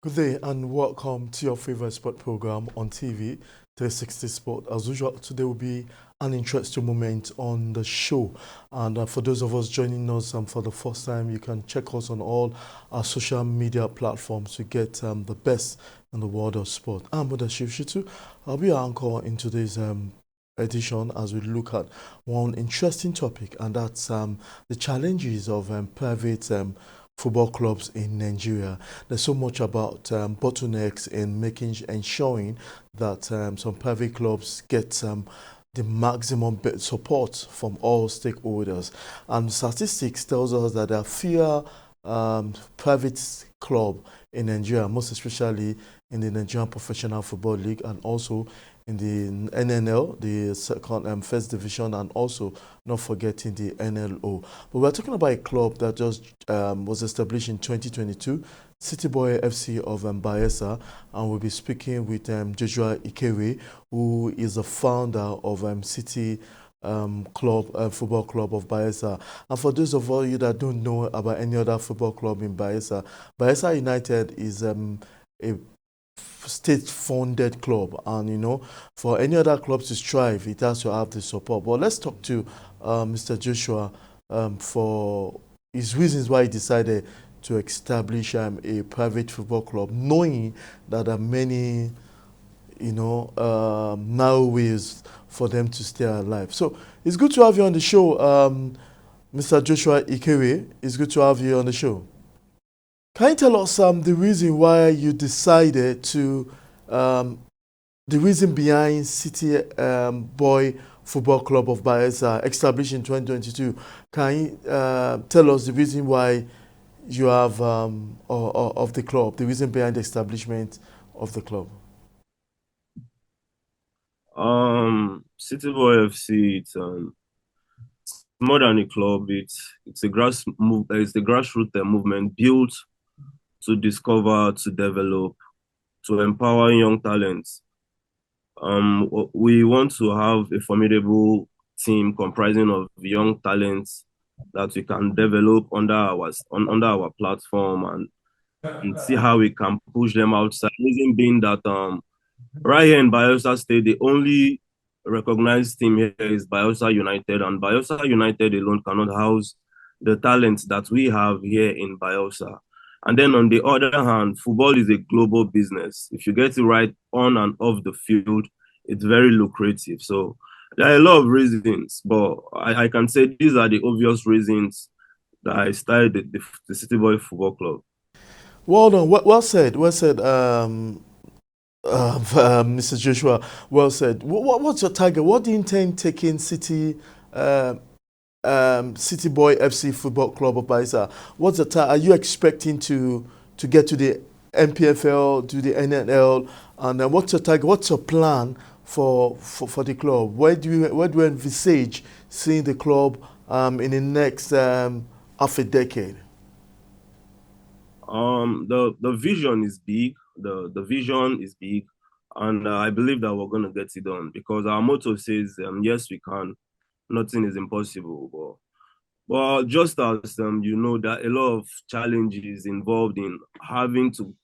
Good day and welcome to your favorite sport program on TV, 360 Sport. As usual, today will be an interesting moment on the show. And for those of us joining us for the first time, you can check us on all our social media platforms to get the best in the world of sport. I'm Mudashif Shitu. I'll be your anchor in today's edition as we look at one interesting topic, and that's the challenges of private football clubs in Nigeria. There's so much about bottlenecks in ensuring that some private clubs get the maximum support from all stakeholders. And statistics tells us that there are fewer private club in Nigeria, most especially in the Nigerian Professional Football League and also in the NNL, the second first division, and also not forgetting the NLO. But we're talking about a club that just was established in 2022, City Boy FC of Bayelsa, and we'll be speaking with Joshua Ikewe, who is the founder of City Football Club of Bayelsa. And for those of you that don't know about any other football club in Bayelsa, Bayelsa United is a state-funded club, and for any other club to strive, it has to have the support. But let's talk to Mr. Joshua for his reasons why he decided to establish a private football club, knowing that there are many narrow ways for them to stay alive. So it's good to have you on the show, Mr. Joshua Ikewe. It's good to have you on the show. Can you tell us the reason why you decided to, the reason behind City Boy Football Club of Bayelsa, established in 2022? Can you tell us the reason why you have of the club, the reason behind the establishment of the club? City Boy FC, it's more than a club. It's a it's the grassroots movement built to discover, to develop, to empower young talents. We want to have a formidable team comprising of young talents that we can develop under our platform and see how we can push them outside. Reason being that right here in Bayelsa State, the only recognized team here is Bayelsa United, and Bayelsa United alone cannot house the talents that we have here in Bayelsa. And then on the other hand, football is a global business. If you get it right on and off the field, it's very lucrative. So there are a lot of reasons, but I can say these are the obvious reasons that I started the City Boy Football Club. Well done. Well said. Well said, Mr. Joshua. Well said. What's your target? What do you intend taking uh, City Boy FC Football Club of Baisa? What's the target? Are you expecting to get to the MPFL, to the NNL, and what's your target? What's your plan for the club? Where do you envisage seeing the club in the next half a decade? The vision is big. The vision is big, and I believe that we're gonna get it done because our motto says, "Yes, we can. Nothing is impossible." But just as there are a lot of challenges involved in having to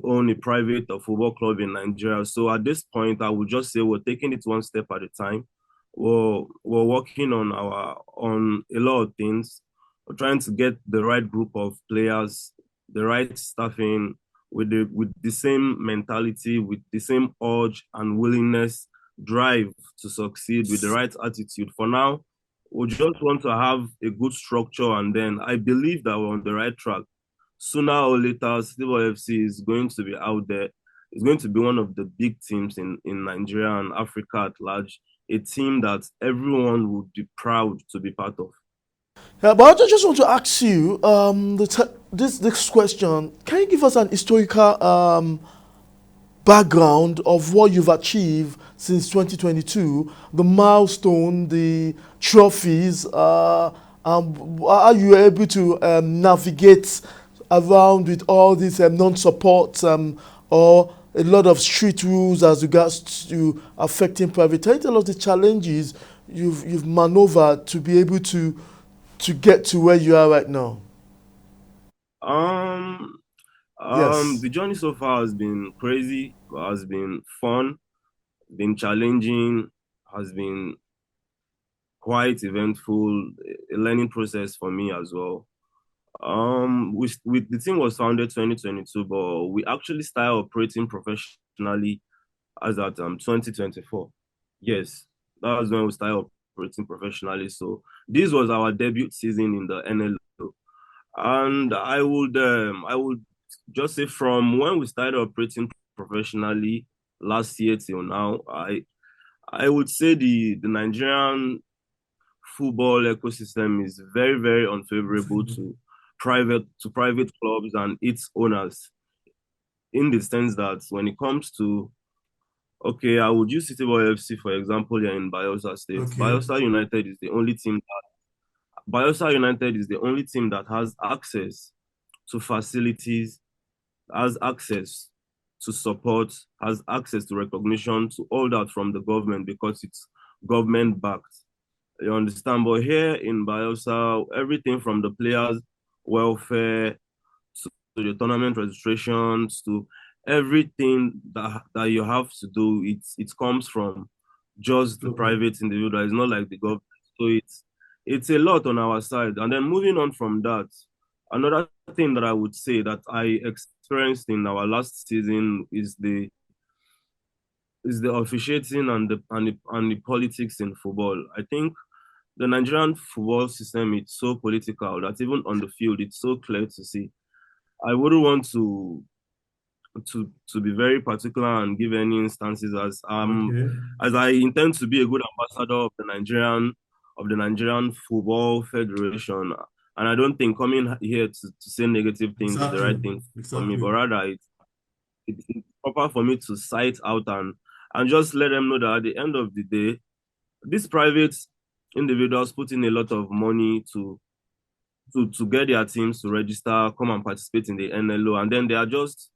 own a private or football club in Nigeria. So at this point, I would just say we're taking it one step at a time. We're working on a lot of things. We're trying to get the right group of players, the right staffing, with the same mentality, with the same urge and willingness, drive to succeed, with the right attitude. For now, we just want to have a good structure, and then I believe that we're on the right track. Sooner or later, City Boy FC is going to be out there. It's going to be one of the big teams in Nigeria and Africa at large, a team that everyone would be proud to be part of. Yeah, but I just want to ask you this question. Can you give us an historical background of what you've achieved since 2022, the milestone, the trophies, are you able to navigate around with all these non-support or a lot of street rules as regards to affecting private? Can you tell us the challenges you've maneuvered to be able to get to where you are right now? Um, Yes. The journey so far has been crazy, has been fun, been challenging, has been quite eventful, a learning process for me as well. The team was founded 2022, but we actually started operating professionally as at 2024. Yes, that was when we started operating professionally. So this was our debut season in the NLO, and I would just say from when we started operating professionally last year till now, I would say the Nigerian football ecosystem is very, very unfavorable to private clubs and its owners, in the sense that when it comes to, okay, I would use City Boy FC for example here in Bayelsa State. Okay. Bayelsa United is the only team that has access to facilities, has access to support, has access to recognition, to all that from the government because it's government backed. You understand? But here in Bielsa, everything from the players' welfare to the tournament registrations to everything that you have to do, it comes from just the Government. private individual. It's not like the government. So it's a lot on our side. And then moving on from that, another thing that I would say that I experienced in our last season is the officiating and the politics in football. I think the Nigerian football system is so political that even on the field it's so clear to see. I wouldn't want to be very particular and give any instances Okay. as I intend to be a good ambassador of the Nigerian Football Federation. And I don't think coming here to say negative things is the right Exactly. thing for me, but Exactly. rather it's proper for me to cite out and just let them know that at the end of the day, these private individuals put in a lot of money to get their teams to register, come and participate in the NLO, and then they are just.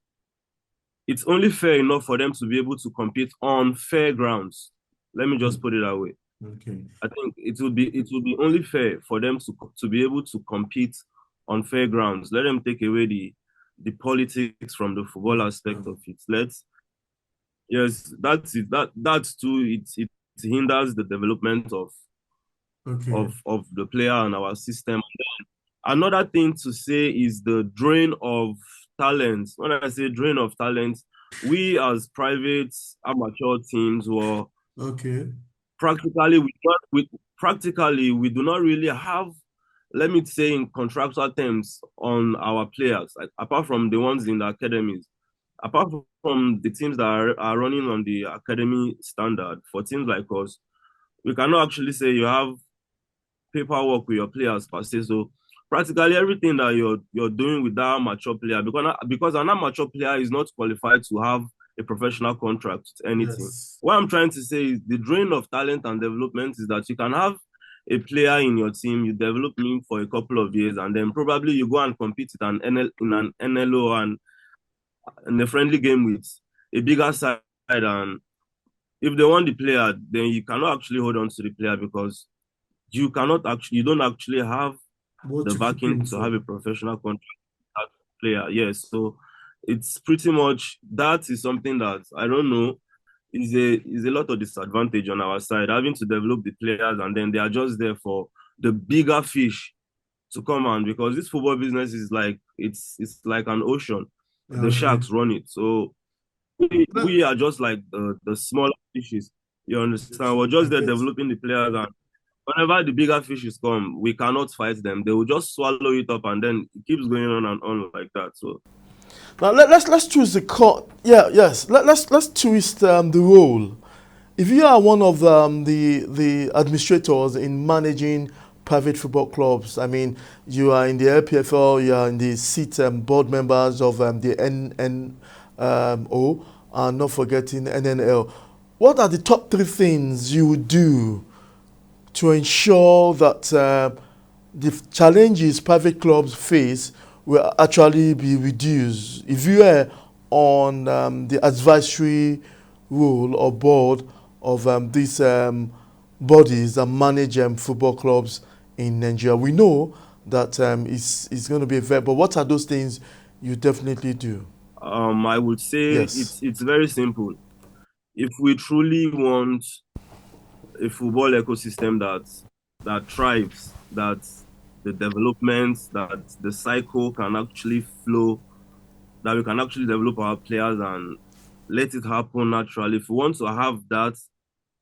It's only fair enough for them to be able to compete on fair grounds. Let me just put it that way. Okay. I think it would be only fair for them to be able to compete on fair grounds. Let them take away the politics from the football aspect of it. Yes, that's it. That too. It hinders the development Okay. of the player and our system. Another thing to say is the drain of talent. When I say drain of talent, we as private amateur teams were Okay. practically we do not really have, let me say in contractual terms, on our players, like apart from the ones in the academies, apart from the teams that are running on the academy standard. For teams like us, we cannot actually say you have paperwork with your players per se. So practically everything that you're doing with that amateur player, because an amateur player is not qualified to have a professional contract with anything. Yes. What I'm trying to say is the drain of talent and development is that you can have a player in your team, you develop him for a couple of years, and then probably you go and compete in an NLO and in a friendly game with a bigger side. And if they want the player, then you cannot actually hold on to the player because you don't actually have What the to keep backing paying to for? have a professional contract as a player. Yes, so it's pretty much that is something that I don't know is a lot of disadvantage on our side, having to develop the players and then they are just there for the bigger fish to come on, because this football business is like it's like an ocean. The Okay. sharks run it. So we Let- are just like the smaller fishes. You understand? We're just I there get. developing the players, and whenever the bigger fishes come, we cannot fight them. They will just swallow it up, and then it keeps going on and on like that. So Now let's choose the court. Yeah, yes. Let's twist the role. If you are one of the administrators in managing private football clubs, I mean, you are in the LPFL, you are in the seat board members of the NNO, and not forgetting NNL. What are the top three things you would do to ensure that the challenges private clubs face will actually be reduced? If you are on the advisory role or board of these bodies that manage football clubs in Nigeria, we know that it's going to be a very, but what are those things You definitely do. I would say Yes. it's very simple. If we truly want a football ecosystem that thrives, that the development, that the cycle can actually flow, that we can actually develop our players and let it happen naturally. If we want to have that,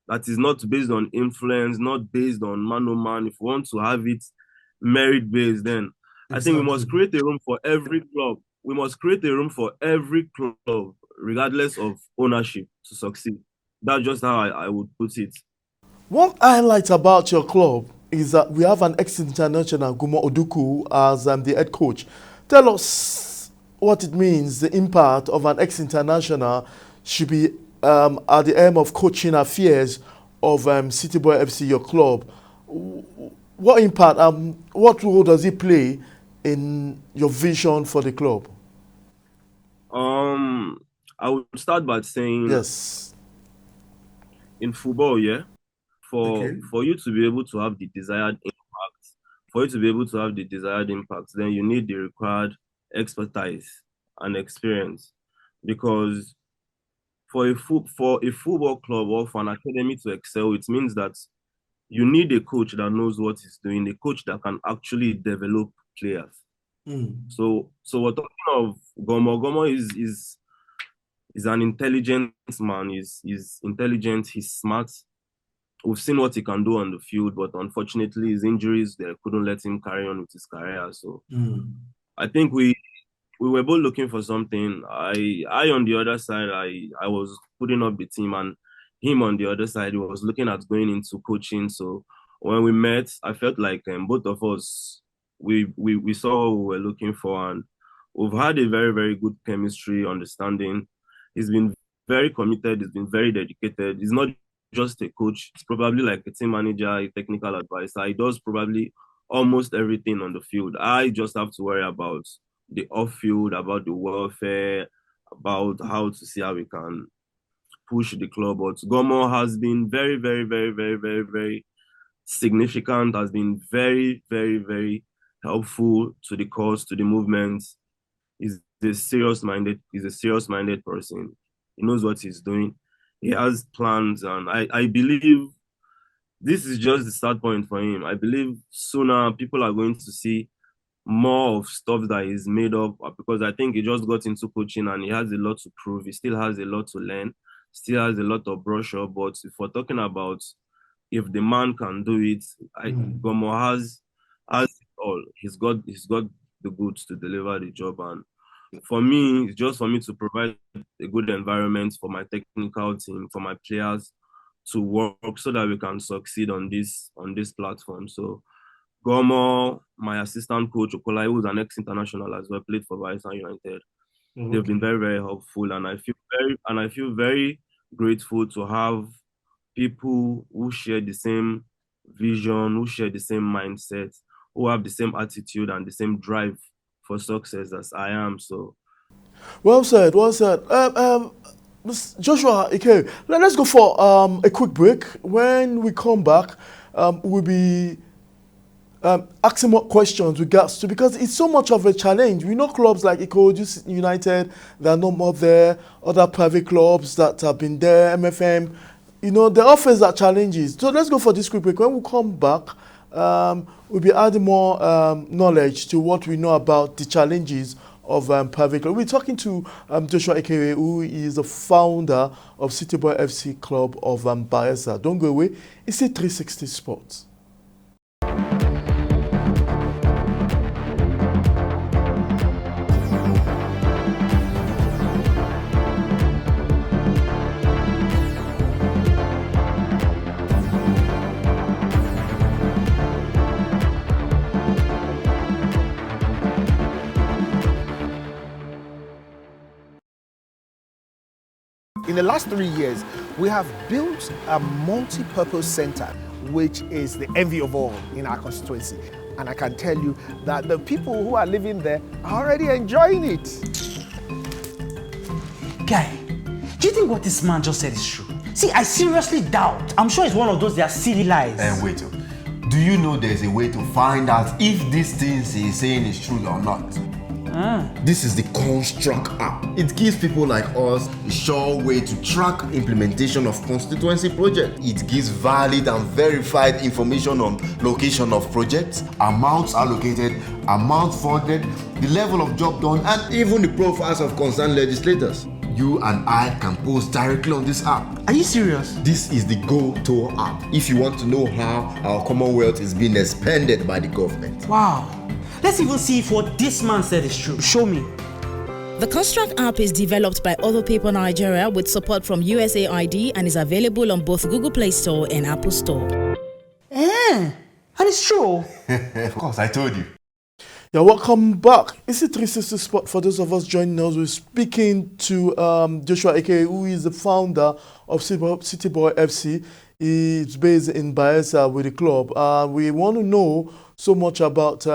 that is not based on influence, not based on man on man. If we want to have it merit based, then I think we must Exactly. create a room for every club. We must create a room for every club, regardless of ownership, to succeed. That's just how I would put it. One highlight about your club is that we have an ex-international, Gumo Oduku, as the head coach. Tell us what it means, the impact of an ex-international should be at the aim of coaching affairs of City Boy FC, your club. What impact, what role does it play in your vision for the club? Um, I would start by saying Yes. in football, yeah, Okay. for you to be able to have the desired impact, for you to be able to have the desired impact, then you need the required expertise and experience. Because for a football club or for an academy to excel, it means that you need a coach that knows what he's doing, a coach that can actually develop players. Mm. So we're talking of Gomo. Gomo is an intelligent man. He's intelligent. He's smart. We've seen what he can do on the field, but unfortunately, his injuries they couldn't let him carry on with his career. So Mm. I think we were both looking for something. I on the other side, I was putting up the team, and him on the other side, he was looking at going into coaching. So when we met, I felt like both of us we saw what we were looking for, and we've had a very good chemistry, understanding. He's been very committed. He's been very dedicated. He's not just a coach. He's probably like a team manager, a technical advisor. He does probably almost everything on the field. I just have to worry about the off field, about the welfare, about how to see how we can push the club. But Gomo has been very significant, has been very helpful to the cause, to the movement. He's a serious minded person. He knows what he's doing. He has plans, and I believe this is just the start point for him. I believe sooner people are going to see more of stuff that he's made up because I think he just got into coaching and he has a lot to prove. He still has a lot to learn, still has a lot of brush up. But if we're talking about if the man can do it, Gomo has it all. He's got the goods to deliver the job. And for me, it's just for me to provide a good environment for my technical team, for my players to work so that we can succeed on this platform. So Gomo, my assistant coach Okola, who's an ex-international as well, played for Bayelsa United. They've been very helpful, and I feel very grateful to have people who share the same vision, who share the same mindset, who have the same attitude and the same drive for success as I am. So Well said, well said. Joshua, okay, let's go for a quick break. When we come back, we'll be asking more questions regards to, because it's so much of a challenge. We know clubs like Ikorodu United, they are no more there, other private clubs that have been there, MFM, you know, they all face that challenges. So let's go for this quick break. When we come back, we'll be adding more knowledge to what we know about the challenges of private club. We're talking to Joshua Ekere, who is the founder of City Boy FC Club of Bayelsa. Don't go away. It's a 360 Sports. In the last 3 years, we have built a multi-purpose center, which is the envy of all in our constituency. And I can tell you that the people who are living there are already enjoying it. Guy, do you think what this man just said is true? See, I seriously doubt. I'm sure it's one of those their silly lies. And wait, do you know there's a way to find out if these things he's saying is true or not? This is the Construct app. It gives people like us a sure way to track implementation of constituency projects. It gives valid and verified information on location of projects, amounts allocated, amount funded, the level of job done, and even the profiles of concerned legislators. You and I can post directly on this app. Are you serious? This is the GoTo app if you want to know how our Commonwealth is being expanded by the government. Wow. Let's even see if what this man said is true. Show me. The Construct app is developed by Other People Nigeria with support from USAID and is available on both Google Play Store and Apple Store. And it's true. Of course, I told you. Yeah, welcome back. It's a 360 Sport. For those of us joining us, we're speaking to Joshua Eke, who is the founder of City Boy FC. He's based in Bayelsa with the club. We want to know so much about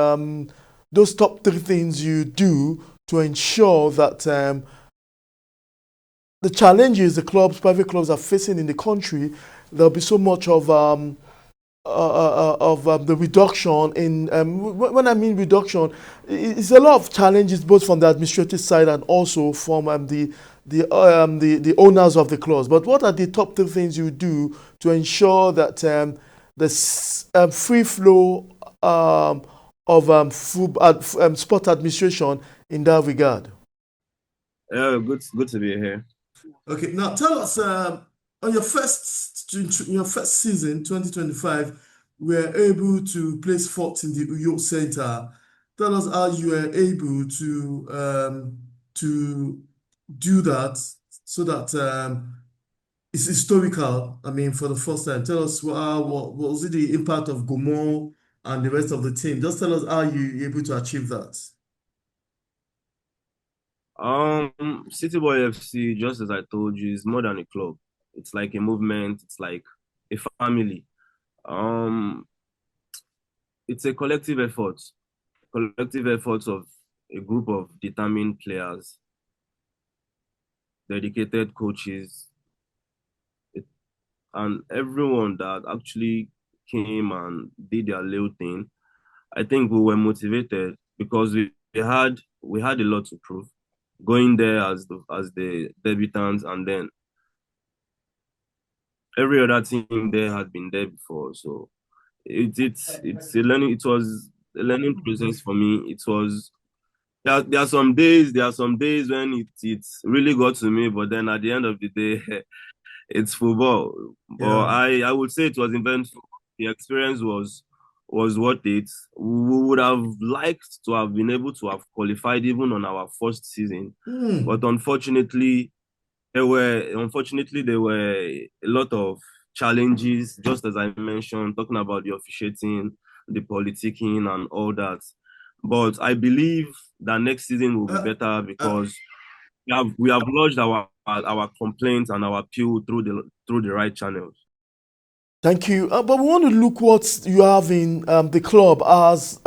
those top 3 things you do to ensure that the challenges the clubs, private clubs are facing in the country, there'll be so much of the reduction in when I mean reduction, it's a lot of challenges both from the administrative side and also from the owners of the clubs. But what are the top 3 things you do to ensure that the free flow of sport administration in that regard? Good to be here. Okay, now tell us on your first season, 2025, we were able to place 4th in the Uyo Center. Tell us how you were able to do that so that it's historical. I mean, for the first time, tell us what was the impact of Gomo and the rest of the team? Just tell us how you were able to achieve that. City Boy FC, just as I told you, is more than a club. It's like a movement. It's like a family. It's a collective effort of a group of determined players, dedicated coaches, and everyone that actually came and did their little thing. I think we were motivated because we had a lot to prove. Going there as the debutants, and then every other team there had been there before. So it's a learning. It was a learning process for me. It was there are some days when it really got to me, but then at the end of the day, it's football. But I would say it was eventful. The experience was worth it. We would have liked to have been able to have qualified even on our first season, but unfortunately there were a lot of challenges, just as I mentioned, talking about the officiating, the politicking, and all that. But I believe that next season will be better because we have lodged our complaints and our appeal through the right channels. Thank you. But we want to look what you have in the club as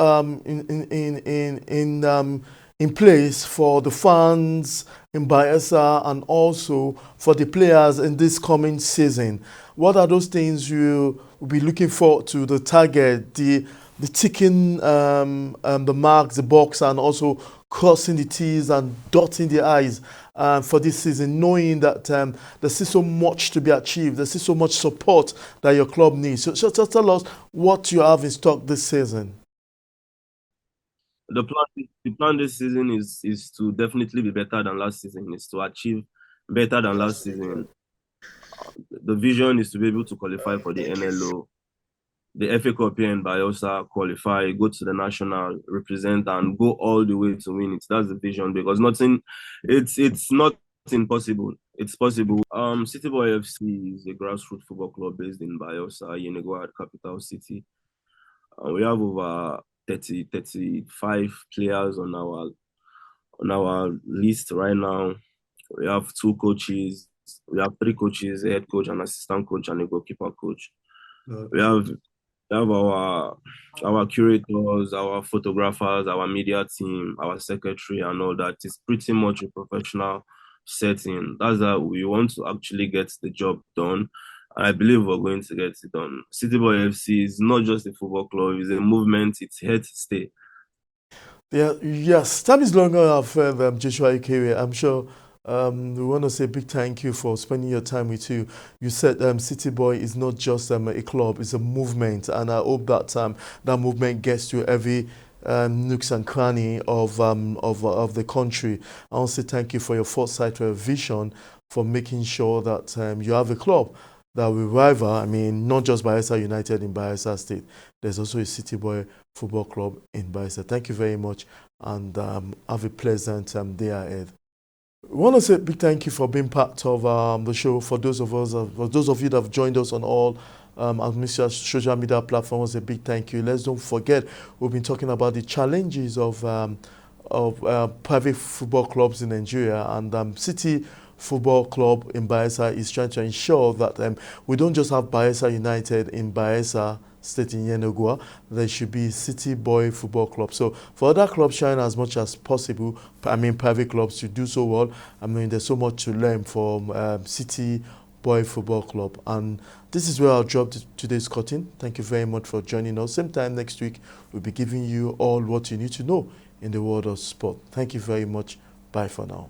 in place for the fans in Bayelsa and also for the players in this coming season. What are those things you will be looking forward to? The target, the ticking the marks, the box, and also crossing the T's and dotting the I's for this season, knowing that there's still so much to be achieved, there's still so much support that your club needs. So just tell us what you have in stock this season. The plan this season is to definitely be better than last season, is to achieve better than last season. The vision is to be able to qualify for the NLO, the FA Cup here in Bayelsa, qualify, go to the national, represent, and go all the way to win it. That's the vision, because it's not impossible. It's possible. City Boy FC is a grassroots football club based in Bayelsa, Yenagoa, capital city. We have over 35 players on our list right now. We have 2 coaches. We have 3 coaches, a head coach, an assistant coach, and a goalkeeper coach. Okay. We have our curators, our photographers, our media team, our secretary, and all that. It's pretty much a professional setting. That's how we want to actually get the job done. And I believe we're going to get it done. City Boy FC is not just a football club, it's a movement, it's here to stay. Yeah, yes, time is longer, our friend Joshua Ikere. I'm sure we want to say a big thank you for spending your time with you. You said City Boy is not just a club, it's a movement, and I hope that that movement gets to every nooks and cranny of the country. I want to say thank you for your foresight, for your vision, for making sure that you have a club that will rival, I mean, not just Bayelsa United in Bayelsa State. There's also a City Boy Football Club in Bayelsa. Thank you very much, and have a pleasant day ahead. We want to say a big thank you for being part of the show. For those of you that have joined us on all social media platforms, a big thank you. Let's don't forget, we've been talking about the challenges of private football clubs in Nigeria, and City Football Club in Bayelsa is trying to ensure that we don't just have Bayelsa United in Bayelsa State in Yenagoa. There should be City Boy Football Club. So for other clubs trying as much as possible, I mean private clubs, to do so well, I mean there's so much to learn from City Boy Football Club. And this is where I'll drop today's curtain. Thank you very much for joining us. Same time next week, we'll be giving you all what you need to know in the world of sport. Thank you very much. Bye for now.